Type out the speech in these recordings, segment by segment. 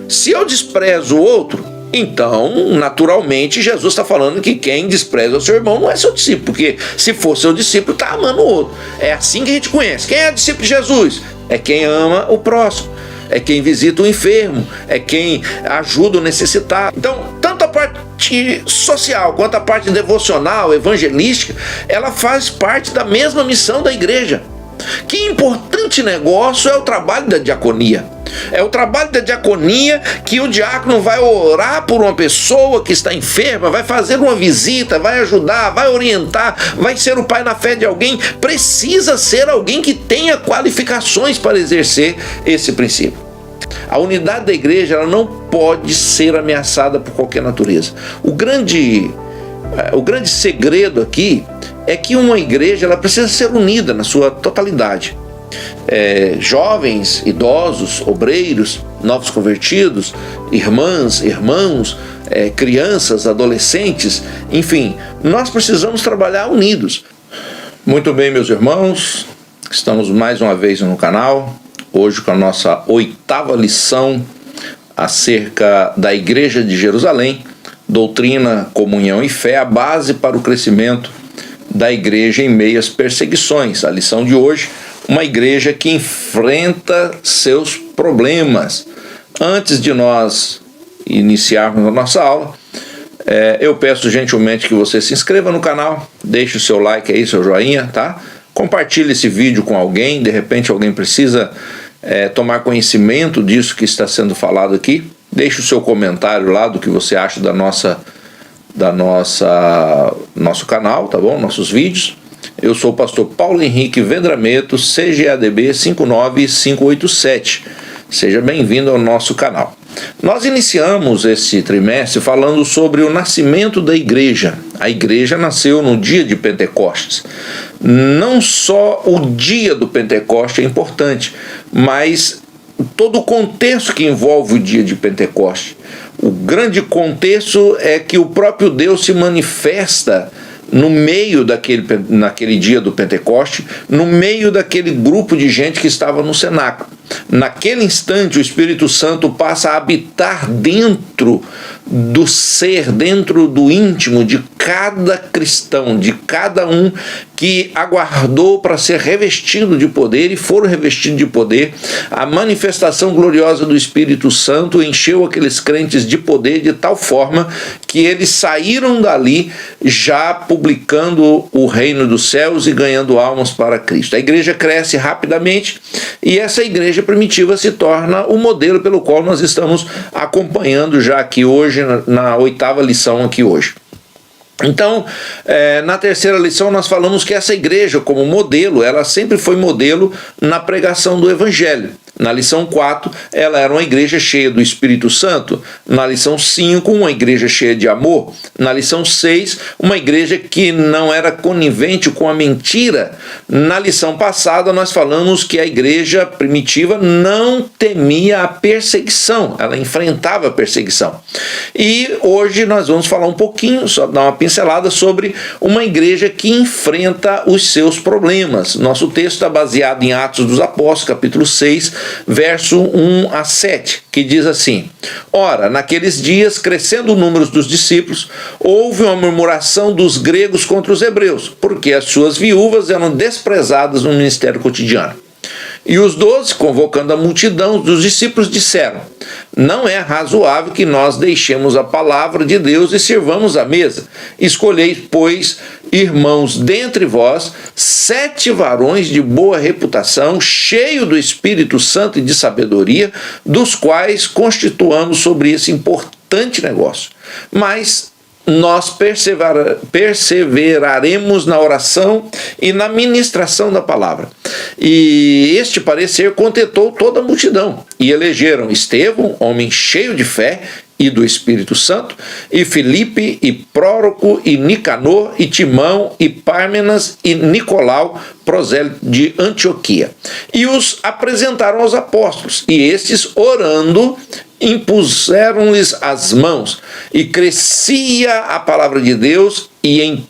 Se eu desprezo o outro, então, naturalmente, Jesus está falando que quem despreza o seu irmão não é seu discípulo, porque se for seu discípulo, está amando o outro. É assim que a gente conhece. Quem é discípulo de Jesus? É quem ama o próximo, é quem visita o enfermo, é quem ajuda o necessitado. Então, tanto a parte social quanto a parte devocional, evangelística, ela faz parte da mesma missão da igreja. Que importante negócio é o trabalho da diaconia. É o trabalho da diaconia que o diácono vai orar por uma pessoa que está enferma, vai fazer uma visita, vai ajudar, vai orientar, vai ser o pai na fé de alguém. Precisa ser alguém que tenha qualificações para exercer esse princípio. A unidade da igreja, ela não pode ser ameaçada por qualquer natureza. O grande segredo aqui é que uma igreja, ela precisa ser unida na sua totalidade. Jovens, idosos, obreiros, novos convertidos, irmãs, irmãos, crianças, adolescentes, enfim, nós precisamos trabalhar unidos. Muito bem, meus irmãos, estamos mais uma vez no canal, hoje com a nossa 8ª lição acerca da Igreja de Jerusalém, doutrina, comunhão e fé, a base para o crescimento da igreja em meio às perseguições. A lição de hoje, uma igreja que enfrenta seus problemas. Antes de nós iniciarmos a nossa aula, eu peço gentilmente que você se inscreva no canal, deixe o seu like aí, seu joinha, tá? Compartilhe esse vídeo com alguém, de repente alguém precisa tomar conhecimento disso que está sendo falado aqui. Deixe o seu comentário lá do que você acha nosso canal, tá bom? Nossos vídeos. Eu sou o pastor Paulo Henrique Vendrameto, CGADB 59587. Seja bem-vindo ao nosso canal. Nós iniciamos esse trimestre falando sobre o nascimento da igreja. A igreja nasceu no dia de Pentecostes. Não só o dia do Pentecostes é importante, mas todo o contexto que envolve o dia de Pentecostes. O grande contexto é que o próprio Deus se manifesta no meio naquele dia do Pentecoste, no meio daquele grupo de gente que estava no cenáculo. Naquele instante, o Espírito Santo passa a habitar dentro do ser, dentro do íntimo de cada cristão, de cada um que aguardou para ser revestido de poder e foram revestidos de poder. A manifestação gloriosa do Espírito Santo encheu aqueles crentes de poder de tal forma que eles saíram dali já publicando o reino dos céus e ganhando almas para Cristo. A igreja cresce rapidamente e essa igreja primitiva se torna o modelo pelo qual nós estamos acompanhando já aqui hoje, na 8ª lição aqui hoje. Então, na 3ª lição nós falamos que essa igreja como modelo, ela sempre foi modelo na pregação do evangelho. Na lição 4, ela era uma igreja cheia do Espírito Santo. Na lição 5, uma igreja cheia de amor. Na lição 6, uma igreja que não era conivente com a mentira. Na lição passada, nós falamos que a igreja primitiva não temia a perseguição, ela enfrentava a perseguição. E hoje nós vamos falar um pouquinho, só dar uma pincelada sobre uma igreja que enfrenta os seus problemas. Nosso texto está baseado em Atos dos Apóstolos, capítulo 6, verso 1 a 7, que diz assim: Ora, naqueles dias, crescendo o número dos discípulos, houve uma murmuração dos gregos contra os hebreus, porque as suas viúvas eram desprezadas no ministério cotidiano. E os 12, convocando a multidão dos discípulos, disseram: Não é razoável que nós deixemos a palavra de Deus e sirvamos à mesa. Escolhei, pois, irmãos, dentre vós, 7 varões de boa reputação, cheios do Espírito Santo e de sabedoria, dos quais constituamos sobre esse importante negócio. Mas nós perseveraremos na oração e na ministração da palavra. E este parecer contentou toda a multidão, e elegeram Estevão, homem cheio de fé e do Espírito Santo, e Filipe, e Próroco, e Nicanor, e Timão, e Pármenas, e Nicolau, prosélito de Antioquia. E os apresentaram aos apóstolos, e estes, orando, impuseram-lhes as mãos, e crescia a palavra de Deus, e em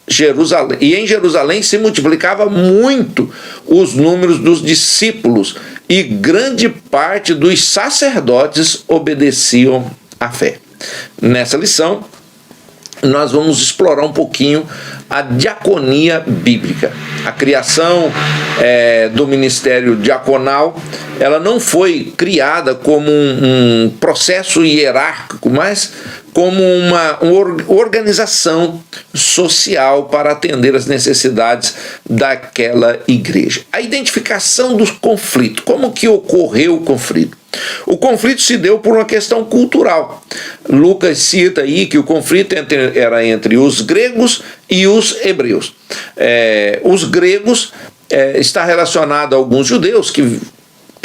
Jerusalém se multiplicava muito os números dos discípulos, e grande parte dos sacerdotes obedeciam à fé. Nessa lição, nós vamos explorar um pouquinho a diaconia bíblica. A criação do ministério diaconal, ela não foi criada como um processo hierárquico, mas como uma organização social para atender as necessidades daquela igreja. A identificação dos conflitos. Como que ocorreu o conflito? O conflito se deu por uma questão cultural. Lucas cita aí que o conflito era entre os gregos e os hebreus. Os gregos está relacionado a alguns judeus que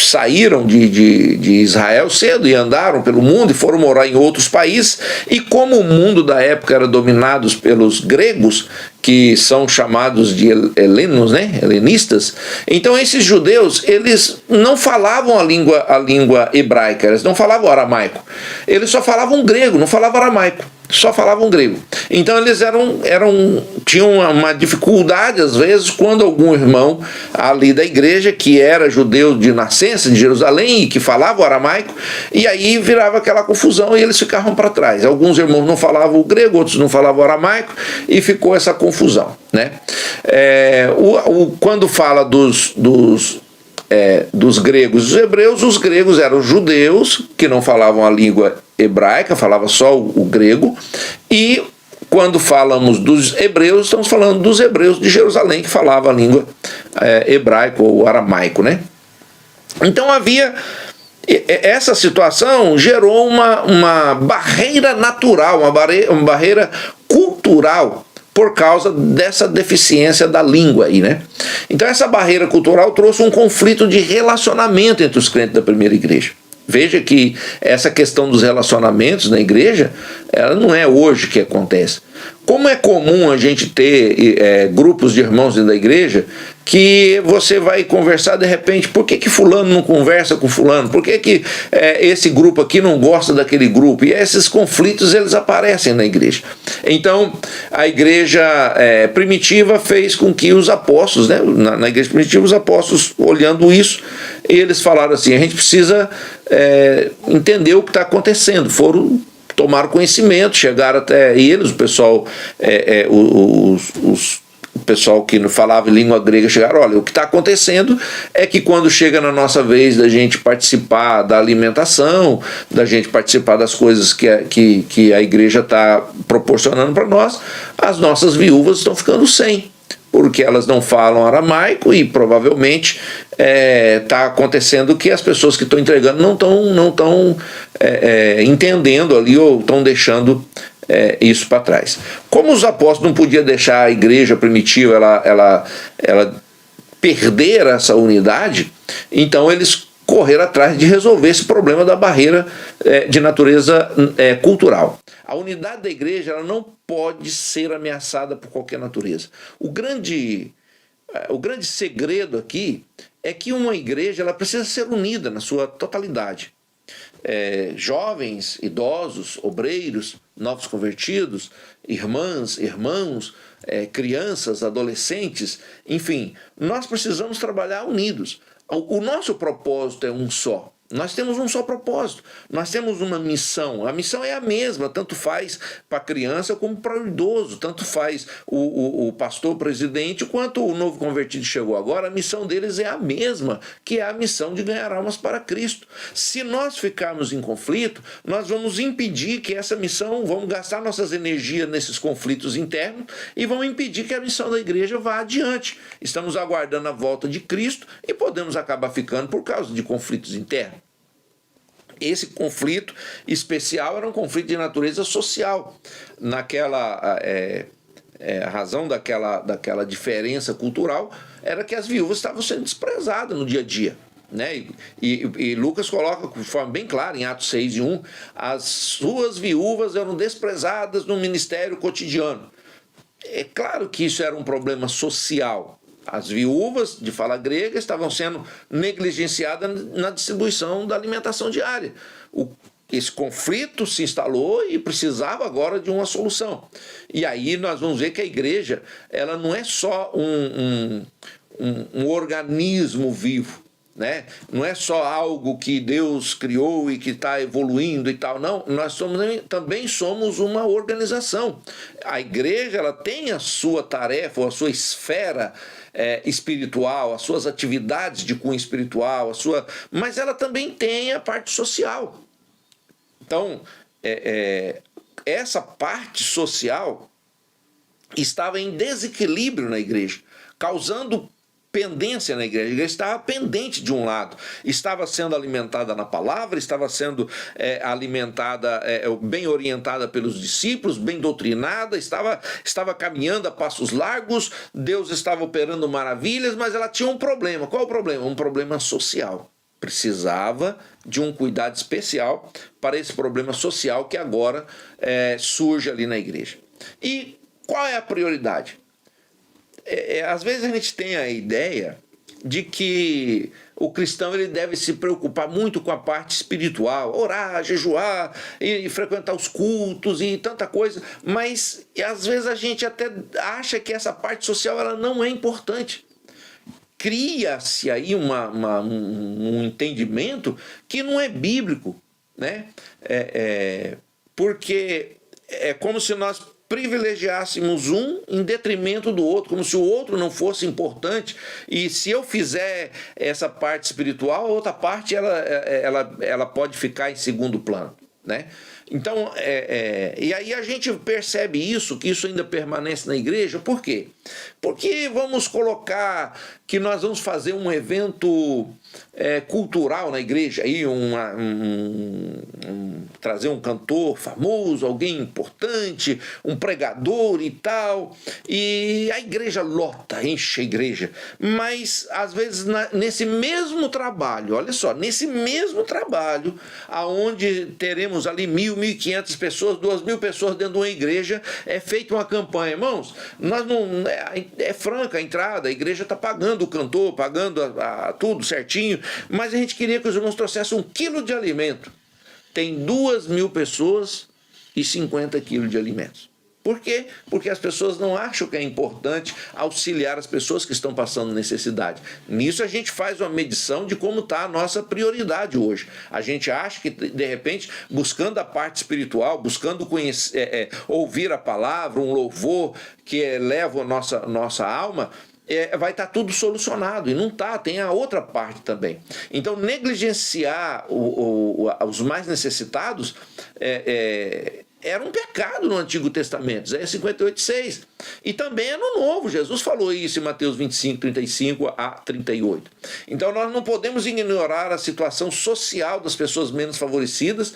saíram de Israel cedo e andaram pelo mundo e foram morar em outros países, e como o mundo da época era dominado pelos gregos, que são chamados de helenos, né? Helenistas, então esses judeus, eles não falavam a língua hebraica, eles não falavam aramaico, eles só falavam grego, não falavam aramaico, só falavam grego. Então eles tinham uma dificuldade às vezes quando algum irmão ali da igreja que era judeu de nascença de Jerusalém e que falava o aramaico, e aí virava aquela confusão e eles ficavam para trás. Alguns irmãos não falavam o grego, outros não falavam o aramaico, e ficou essa confusão, né? Quando fala dos gregos e dos hebreus, os gregos eram judeus que não falavam a língua hebraica, falava só o grego, e quando falamos dos hebreus, estamos falando dos hebreus de Jerusalém que falavam a língua hebraica ou aramaico, né? Então havia essa situação, gerou uma barreira natural, uma barreira cultural por causa dessa deficiência da língua aí, né? Então essa barreira cultural trouxe um conflito de relacionamento entre os crentes da primeira igreja. Veja que essa questão dos relacionamentos na igreja, ela não é hoje que acontece. Como é comum a gente ter grupos de irmãos dentro da igreja que você vai conversar de repente, por que fulano não conversa com fulano? Por que esse grupo aqui não gosta daquele grupo? E esses conflitos, eles aparecem na igreja. Então, a igreja primitiva fez com que os apóstolos, né, na igreja primitiva, os apóstolos, olhando isso, eles falaram assim, a gente precisa entender o que está acontecendo. Tomaram conhecimento, chegaram até eles, o pessoal, o pessoal que não falava língua grega, chegaram, olha, o que está acontecendo é que quando chega na nossa vez da gente participar da alimentação, da gente participar das coisas que a igreja está proporcionando para nós, as nossas viúvas estão ficando sem, porque elas não falam aramaico e provavelmente está acontecendo que as pessoas que estão entregando não estão entendendo ali ou estão deixando isso para trás. Como os apóstolos não podiam deixar a igreja primitiva ela perder essa unidade, então eles correram atrás de resolver esse problema da barreira de natureza cultural. A unidade da igreja ela não pode ser ameaçada por qualquer natureza. O grande segredo aqui é que uma igreja ela precisa ser unida na sua totalidade. Jovens, idosos, obreiros, novos convertidos, irmãs, irmãos, crianças, adolescentes, enfim, nós precisamos trabalhar unidos. O nosso propósito é um só. Nós temos um só propósito, nós temos uma missão, a missão é a mesma, tanto faz para a criança como para o idoso, tanto faz o pastor presidente quanto o novo convertido chegou agora, a missão deles é a mesma, que é a missão de ganhar almas para Cristo. Se nós ficarmos em conflito, nós vamos impedir que essa missão, vamos gastar nossas energias nesses conflitos internos e vamos impedir que a missão da igreja vá adiante. Estamos aguardando a volta de Cristo e podemos acabar ficando por causa de conflitos internos. Esse conflito especial era um conflito de natureza social. A razão daquela diferença cultural era que as viúvas estavam sendo desprezadas no dia a dia, né? E Lucas coloca de forma bem clara em Atos 6:1, as suas viúvas eram desprezadas no ministério cotidiano. É claro que isso era um problema social. As viúvas de fala grega estavam sendo negligenciadas na distribuição da alimentação diária. Esse conflito se instalou e precisava agora de uma solução. E aí nós vamos ver que a igreja ela não é só um organismo vivo. né? Não é só algo que Deus criou e que está evoluindo e tal, não. Também somos uma organização. A igreja, ela tem a sua tarefa, a sua esfera espiritual, as suas atividades de cunho espiritual, mas ela também tem a parte social. Então, essa parte social estava em desequilíbrio na igreja, causando pendência na igreja. A igreja estava pendente de um lado, estava sendo alimentada na palavra, estava sendo alimentada, bem orientada pelos discípulos, bem doutrinada, estava caminhando a passos largos, Deus estava operando maravilhas, mas ela tinha um problema. Qual o problema? Um problema social. Precisava de um cuidado especial para esse problema social que agora surge ali na igreja. E qual é a prioridade? Às vezes a gente tem a ideia de que o cristão ele deve se preocupar muito com a parte espiritual, orar, jejuar e frequentar os cultos e tanta coisa, mas às vezes a gente até acha que essa parte social ela não é importante. Cria-se aí um entendimento que não é bíblico, né? Porque é como se nós privilegiássemos um em detrimento do outro, como se o outro não fosse importante, e se eu fizer essa parte espiritual, a outra parte ela pode ficar em segundo plano, né? Então, e aí a gente percebe isso, que isso ainda permanece na igreja. Por quê? Porque vamos colocar que nós vamos fazer um evento cultural na igreja, aí trazer um cantor famoso, alguém importante, um pregador e tal, e a igreja lota, enche a igreja. Mas, às vezes, nesse mesmo trabalho, olha só, nesse mesmo trabalho, aonde teremos ali 1.500 pessoas, 2.000 pessoas dentro de uma igreja, é feita uma campanha. Irmãos, nós não é franca a entrada, a igreja está pagando o cantor, pagando tudo certinho, mas a gente queria que os irmãos trouxessem 1 quilo de alimento. Tem 2.000 pessoas e 50 quilos de alimentos. Por quê? Porque as pessoas não acham que é importante auxiliar as pessoas que estão passando necessidade. Nisso a gente faz uma medição de como está a nossa prioridade hoje. A gente acha que, de repente, buscando a parte espiritual, buscando conhecer, ouvir a palavra, um louvor que eleva a nossa alma, vai estar tudo solucionado, e não está, tem a outra parte também. Então, negligenciar os mais necessitados era um pecado no Antigo Testamento, Isaías 58:6. E também é no Novo, Jesus falou isso em Mateus 25:35-38. Então nós não podemos ignorar a situação social das pessoas menos favorecidas,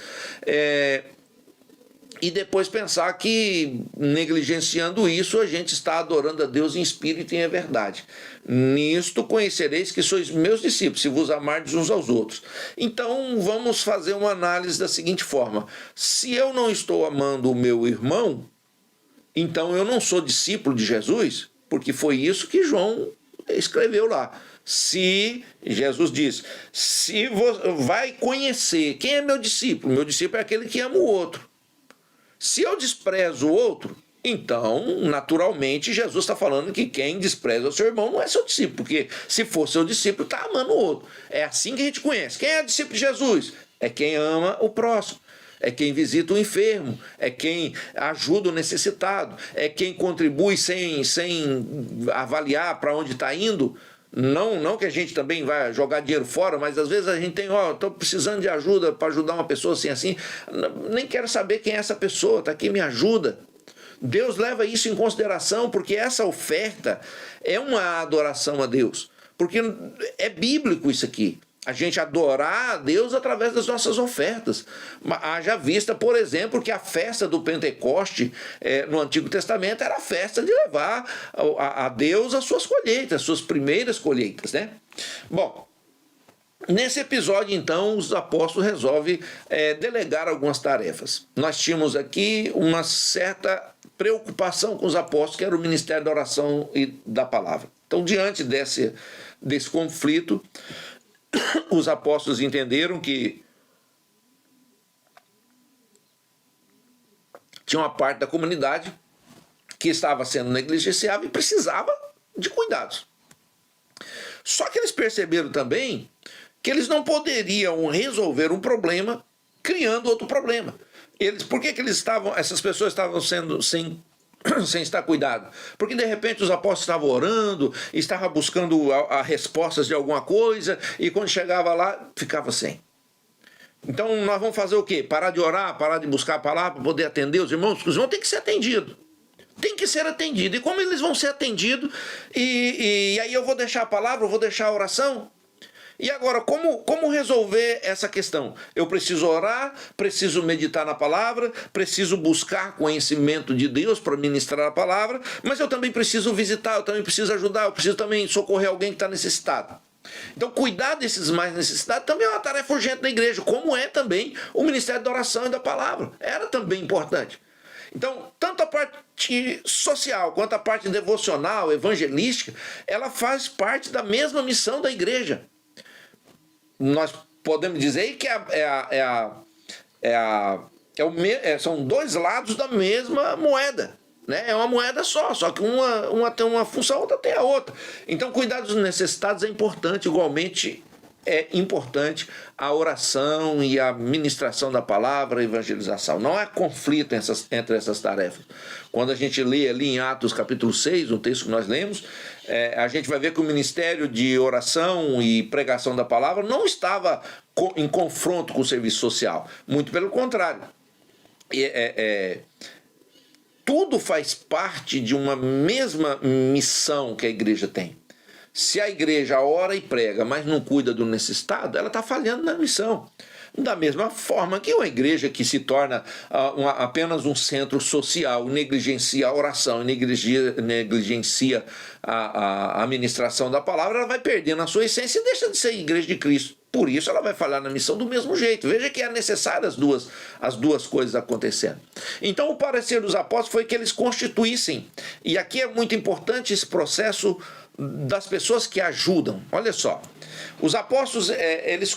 e depois pensar que, negligenciando isso, a gente está adorando a Deus em espírito e em verdade. Nisto conhecereis que sois meus discípulos, se vos amardes uns aos outros. Então vamos fazer uma análise da seguinte forma: se eu não estou amando o meu irmão, então eu não sou discípulo de Jesus, porque foi isso que João escreveu lá. Se Jesus diz, se vai conhecer quem é meu discípulo é aquele que ama o outro. Se eu desprezo o outro, então, naturalmente, Jesus está falando que quem despreza o seu irmão não é seu discípulo, porque se for seu discípulo, está amando o outro. É assim que a gente conhece. Quem é discípulo de Jesus? É quem ama o próximo, é quem visita o enfermo, é quem ajuda o necessitado, é quem contribui sem avaliar para onde está indo. Não que a gente também vai jogar dinheiro fora, mas às vezes a gente tem, estou precisando de ajuda para ajudar uma pessoa assim, nem quero saber quem é essa pessoa, está aqui, me ajuda. Deus leva isso em consideração, porque essa oferta é uma adoração a Deus, porque é bíblico isso aqui. A gente adorar a Deus através das nossas ofertas. Haja vista, por exemplo, que a festa do Pentecoste no Antigo Testamento era a festa de levar a Deus as suas colheitas, as suas primeiras colheitas, né? Bom, nesse episódio, então, os apóstolos resolvem delegar algumas tarefas. Nós tínhamos aqui uma certa preocupação com os apóstolos, que era o ministério da oração e da palavra. Então, diante desse conflito, os apóstolos entenderam que tinha uma parte da comunidade que estava sendo negligenciada e precisava de cuidados. Só que eles perceberam também que eles não poderiam resolver um problema criando outro problema. Por que essas pessoas estavam sendo sem estar cuidado? Porque de repente os apóstolos estavam orando, estavam buscando a respostas de alguma coisa, e quando chegava lá, ficava sem. Então nós vamos fazer o quê? Parar de orar, parar de buscar a palavra para poder atender os irmãos? Os irmãos têm que ser atendidos. Tem que ser atendido. E como eles vão ser atendidos? E aí eu vou deixar a palavra, eu vou deixar a oração? E agora, como resolver essa questão? Eu preciso orar, preciso meditar na palavra, preciso buscar conhecimento de Deus para ministrar a palavra, mas eu também preciso visitar, eu também preciso ajudar, eu preciso também socorrer alguém que está necessitado. Então, cuidar desses mais necessitados também é uma tarefa urgente da igreja, como é também o ministério da oração e da palavra. Era também importante. Então, tanto a parte social quanto a parte devocional, evangelística, ela faz parte da mesma missão da igreja. Nós podemos dizer que são dois lados da mesma moeda, né? É uma moeda só que uma tem uma função, a outra tem a outra. Então, cuidar dos necessitados é importante, igualmente é importante a oração e a ministração da palavra, a evangelização. Não há conflito entre essas tarefas. Quando a gente lê ali em Atos capítulo 6, um texto que nós lemos, a gente vai ver que o ministério de oração e pregação da palavra não estava em confronto com o serviço social. Muito pelo contrário. Tudo faz parte de uma mesma missão que a igreja tem. Se a igreja ora e prega, mas não cuida do necessitado, ela está falhando na missão. Da mesma forma que uma igreja que se torna apenas um centro social, negligencia a oração, negligencia a administração da palavra, ela vai perdendo a sua essência e deixa de ser igreja de Cristo. Por isso ela vai falhar na missão do mesmo jeito. Veja que é necessário as duas coisas acontecendo. Então o parecer dos apóstolos foi que eles constituíssem, e aqui é muito importante esse processo das pessoas que ajudam. Olha só, os apóstolos, eles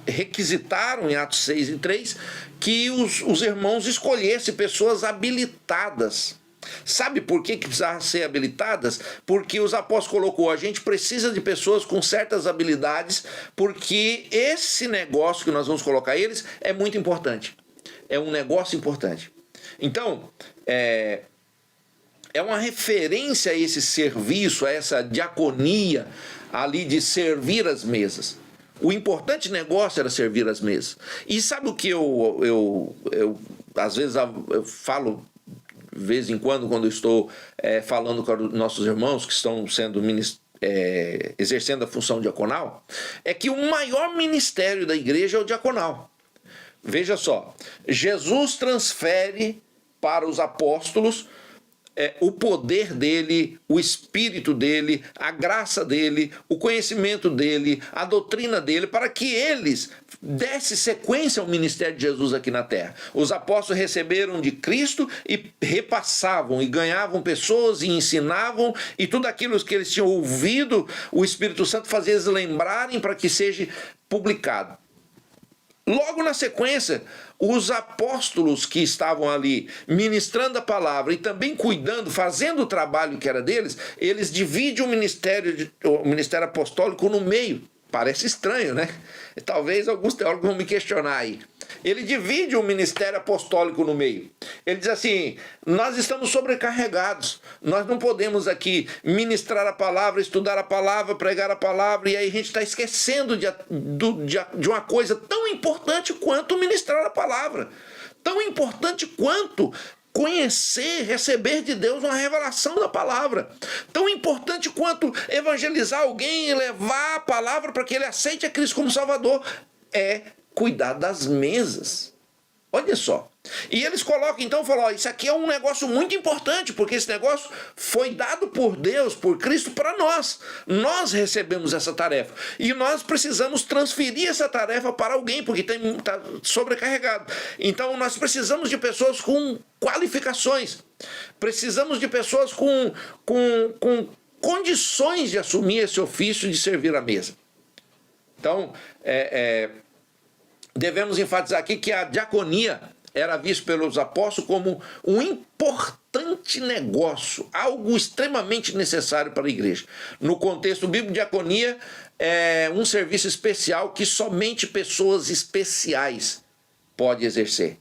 requisitaram em Atos 6 e 3 que os irmãos escolhessem pessoas habilitadas. Sabe por que precisava ser habilitadas? Porque os apóstolos colocou, a gente precisa de pessoas com certas habilidades, porque esse negócio que nós vamos colocar eles é muito importante. É um negócio importante. Então, é uma referência a esse serviço, a essa diaconia ali de servir as mesas. O importante negócio era servir as mesas. E sabe o que eu às vezes eu falo, de vez em quando eu estou falando com os nossos irmãos que estão sendo exercendo a função diaconal, é que o maior ministério da igreja é o diaconal. Veja só, Jesus transfere para os apóstolos o poder dele, o espírito dele, a graça dele, o conhecimento dele, a doutrina dele, para que eles dessem sequência ao ministério de Jesus aqui na terra. Os apóstolos receberam de Cristo e repassavam e ganhavam pessoas e ensinavam, e tudo aquilo que eles tinham ouvido, o Espírito Santo fazia eles lembrarem para que seja publicado. Logo na sequência, os apóstolos que estavam ali ministrando a palavra e também cuidando, fazendo o trabalho que era deles, eles dividem o ministério apostólico no meio. Parece estranho, né? Talvez alguns teólogos vão me questionar aí. Ele divide o ministério apostólico no meio. Ele diz assim, nós estamos sobrecarregados, nós não podemos aqui ministrar a palavra, estudar a palavra, pregar a palavra, e aí a gente está esquecendo de uma coisa tão importante quanto ministrar a palavra, tão importante quanto conhecer, receber de Deus uma revelação da palavra, tão importante quanto evangelizar alguém e levar a palavra para que ele aceite a Cristo como Salvador, é cuidar das mesas. Olha só. E eles colocam, então, falam, isso aqui é um negócio muito importante, porque esse negócio foi dado por Deus, por Cristo, para nós. Nós recebemos essa tarefa. E nós precisamos transferir essa tarefa para alguém, porque está sobrecarregado. Então, nós precisamos de pessoas com qualificações. Precisamos de pessoas com condições de assumir esse ofício de servir à mesa. Então, devemos enfatizar aqui que a diaconia era visto pelos apóstolos como um importante negócio, algo extremamente necessário para a igreja. No contexto bíblico, diaconia é um serviço especial que somente pessoas especiais podem exercer.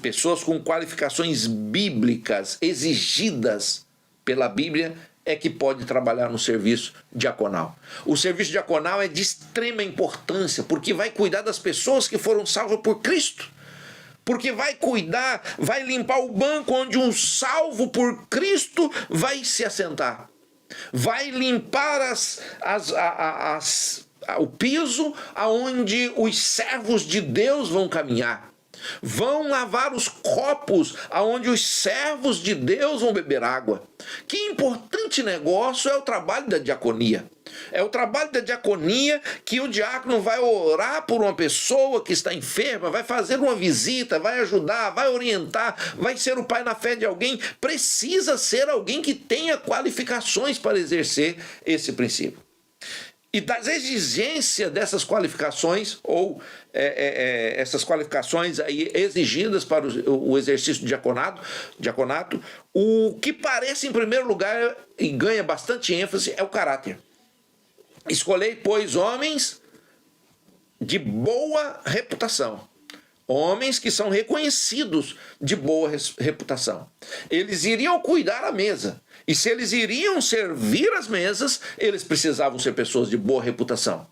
Pessoas com qualificações bíblicas exigidas pela Bíblia é que pode trabalhar no serviço diaconal. O serviço diaconal é de extrema importância, porque vai cuidar das pessoas que foram salvas por Cristo. Porque vai cuidar, vai limpar o banco onde um salvo por Cristo vai se assentar. Vai limpar o piso aonde os servos de Deus vão caminhar. Vão lavar os copos aonde os servos de Deus vão beber água. Que importante negócio é o trabalho da diaconia. É o trabalho da diaconia que o diácono vai orar por uma pessoa que está enferma, vai fazer uma visita, vai ajudar, vai orientar, vai ser o pai na fé de alguém. Precisa ser alguém que tenha qualificações para exercer esse princípio. E das exigências dessas qualificações, ou essas qualificações aí exigidas para o exercício do diaconato, o que parece em primeiro lugar e ganha bastante ênfase é o caráter. Escolhei, pois, homens de boa reputação. Homens que são reconhecidos de boa reputação. Eles iriam cuidar a mesa. E se eles iriam servir as mesas, eles precisavam ser pessoas de boa reputação.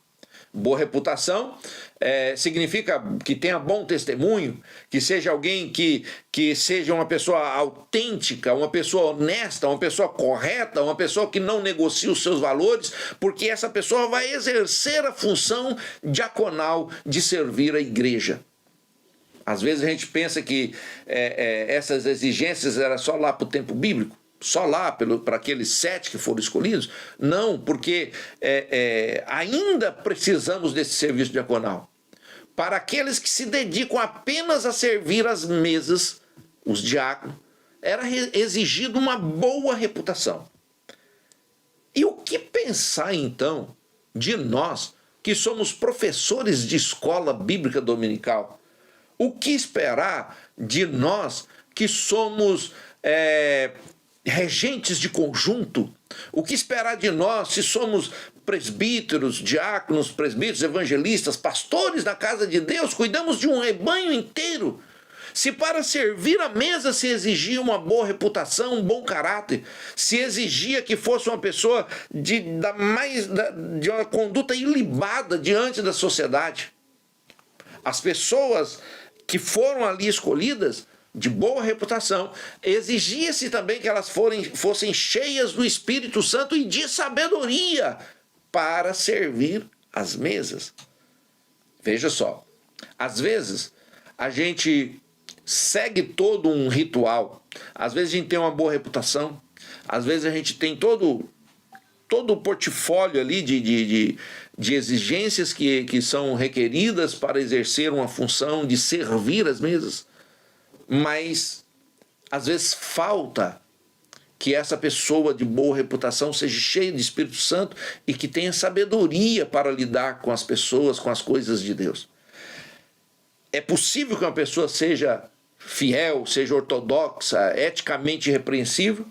Boa reputação significa que tenha bom testemunho, que seja alguém que seja uma pessoa autêntica, uma pessoa honesta, uma pessoa correta, uma pessoa que não negocia os seus valores, porque essa pessoa vai exercer a função diaconal de servir a igreja. Às vezes a gente pensa que essas exigências eram só lá para o tempo bíblico, só lá para aqueles 7 que foram escolhidos. Não, porque ainda precisamos desse serviço diaconal. Para aqueles que se dedicam apenas a servir as mesas, os diáconos, era exigido uma boa reputação. E o que pensar então de nós que somos professores de escola bíblica dominical? O que esperar de nós que somos regentes de conjunto? O que esperar de nós se somos presbíteros, diáconos, presbíteros, evangelistas, pastores da casa de Deus, cuidamos de um rebanho inteiro? Se para servir a mesa se exigia uma boa reputação, um bom caráter, se exigia que fosse uma pessoa de uma conduta ilibada diante da sociedade, as pessoas que foram ali escolhidas de boa reputação, exigia-se também que elas fossem cheias do Espírito Santo e de sabedoria para servir as mesas. Veja só, às vezes a gente segue todo um ritual, às vezes a gente tem uma boa reputação, às vezes a gente tem todo o portfólio ali de exigências que são requeridas para exercer uma função de servir as mesas, mas às vezes falta que essa pessoa de boa reputação seja cheia de Espírito Santo e que tenha sabedoria para lidar com as pessoas, com as coisas de Deus. É possível que uma pessoa seja fiel, seja ortodoxa, eticamente irrepreensível,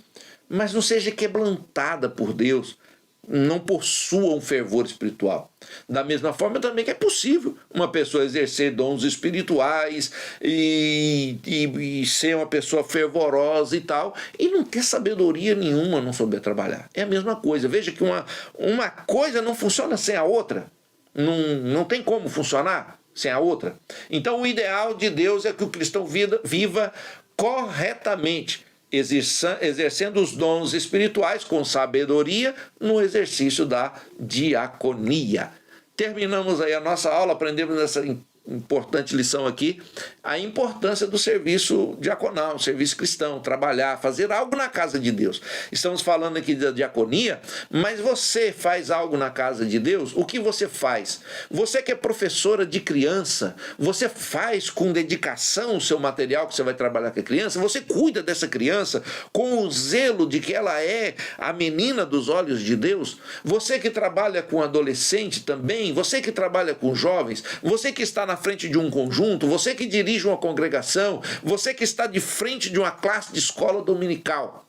mas não seja quebrantada por Deus, não possua um fervor espiritual. Da mesma forma também que é possível uma pessoa exercer dons espirituais e ser uma pessoa fervorosa e tal, e não ter sabedoria nenhuma, não souber trabalhar. É a mesma coisa. Veja que uma coisa não funciona sem a outra. Não tem como funcionar sem a outra. Então o ideal de Deus é que o cristão viva corretamente, exercendo os dons espirituais com sabedoria no exercício da diaconia. Terminamos aí a nossa aula, aprendemos essa importante lição aqui, a importância do serviço diaconal, serviço cristão, trabalhar, fazer algo na casa de Deus. Estamos falando aqui da diaconia, mas você faz algo na casa de Deus? O que você faz? Você que é professora de criança, você faz com dedicação o seu material que você vai trabalhar com a criança? Você cuida dessa criança com o zelo de que ela é a menina dos olhos de Deus? Você que trabalha com adolescente também, você que trabalha com jovens, você que está na na frente de um conjunto, você que dirige uma congregação, você que está de frente de uma classe de escola dominical,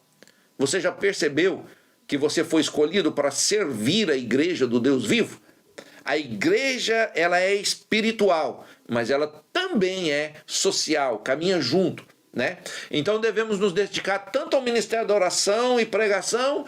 você já percebeu que você foi escolhido para servir a igreja do Deus vivo? A igreja, ela é espiritual, mas ela também é social, caminha junto, né? Então devemos nos dedicar tanto ao ministério da oração e pregação,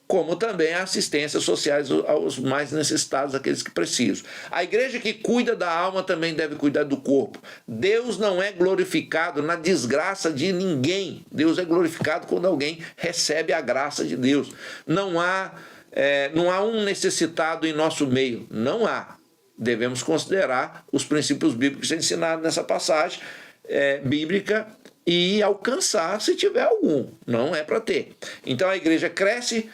como também a assistência social aos mais necessitados, aqueles que precisam. A igreja que cuida da alma também deve cuidar do corpo. Deus não é glorificado na desgraça de ninguém. Deus é glorificado quando alguém recebe a graça de Deus. Não há um necessitado em nosso meio. Não há. Devemos considerar os princípios bíblicos ensinados nessa passagem bíblica e alcançar se tiver algum. Não é para ter. Então a igreja cresce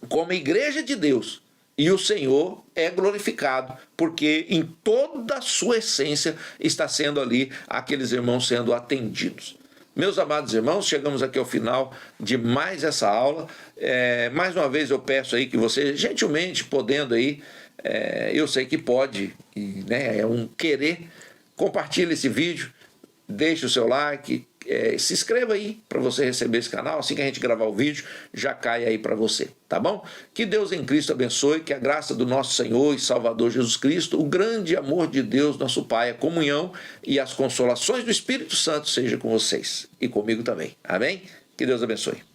como igreja de Deus, e o Senhor é glorificado, porque em toda a sua essência está sendo ali aqueles irmãos sendo atendidos. Meus amados irmãos, chegamos aqui ao final de mais essa aula. Mais uma vez eu peço aí que você, gentilmente, podendo aí, eu sei que pode, né, é um querer, compartilhe esse vídeo, deixe o seu like, se inscreva aí para você receber esse canal. Assim que a gente gravar o vídeo, já cai aí para você, tá bom? Que Deus em Cristo abençoe, que a graça do nosso Senhor e Salvador Jesus Cristo, o grande amor de Deus, nosso Pai, a comunhão e as consolações do Espírito Santo seja com vocês e comigo também. Amém? Que Deus abençoe.